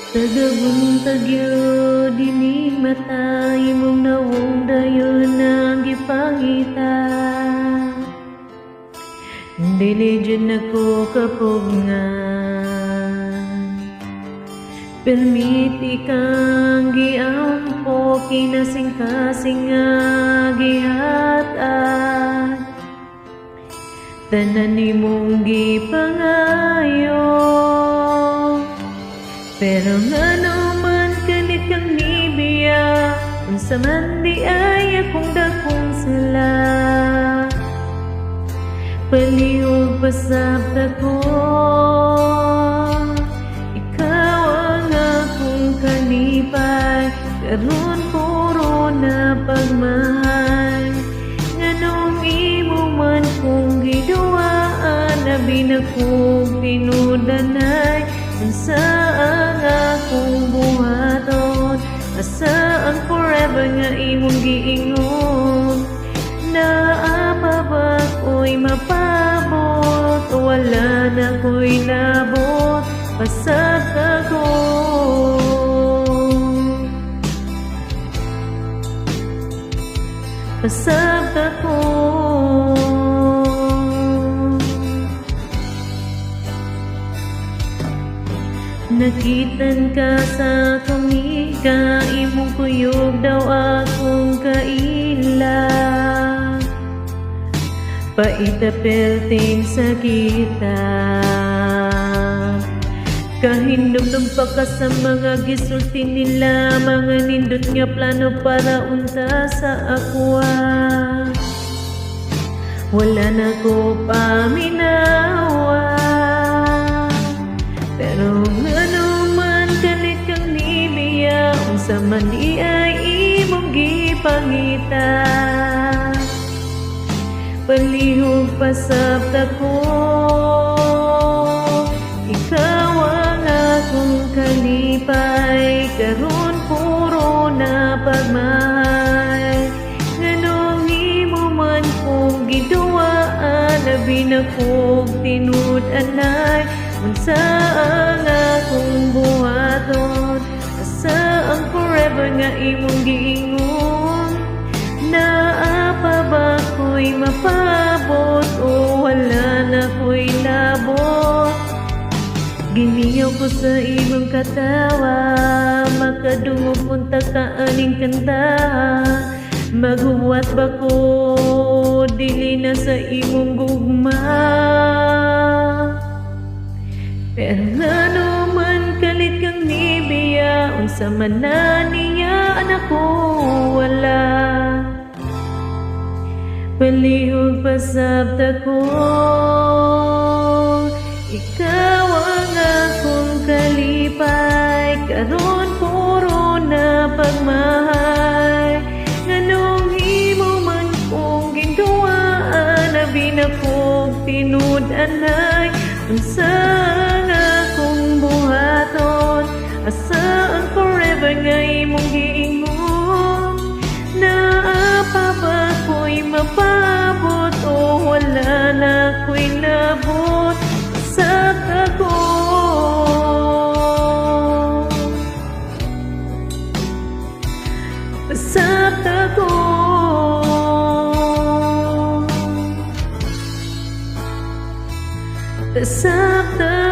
Tagabuntagyo dining mata imong nawong dayon ang gipangita. Dili dyan ako kapugngan, permiti kang giampo kinasing-kasing nga gihatag. Tanan nimong gipangayo, pero ngano man kanit kang nibiya, unsa man di ay akong dakong sala. Palihog pasabta ko, ikaw ang akong kalipay, karon puro na pagmahal. Nganong imo man kong giduaan, labi na kong pinudanay. Unsa ang akong buhaton, asa ang forever nga imong giingon. Naa ba ko'y mapabot, o wala na ko'y labot, pasag ako. Pasag ako. Nakitan ka sa kamika, imong kuyog daw akong kaila. Paitapelting sa kita, kahindom-dom pa ka sa mga gisulti nila, mga nindot nga plano para unta sa akwa. Wala na ko paminawa, pero ngano man kalit kang nibiya, unsa man di ay imong gipangita. Palihog pasabta ko, ikaw ang akong kalipay, karon puro na pagmahal. Nganong imo man kong giduaan, labi na kong tinud-anay. Unsa ang akong buhaton, asa ang forever nga imong giingon. Naa pa ba ko'y mapabot, o wala na ko'y labot. Giniyaw ko sa imong katawa, makadungog punta ka aning kanta. Maghuwat ba ko, dili na sa imong gugma. Pero ngano man kalit kang nibiya, unsa man na niya anak ko wala. Palihog pasabta ko, ikaw ang akong kalipay, karon puro na pagmahal. Nganong imo man kong ginduaan, labi na kong tinud-anay. Unsa ang akong buhaton, asa ang forever nga imong giingon. Naa pa ba ko'y mapabot, o wala na ko'y labot, pasag ako. Pasag ako. Pasag ako.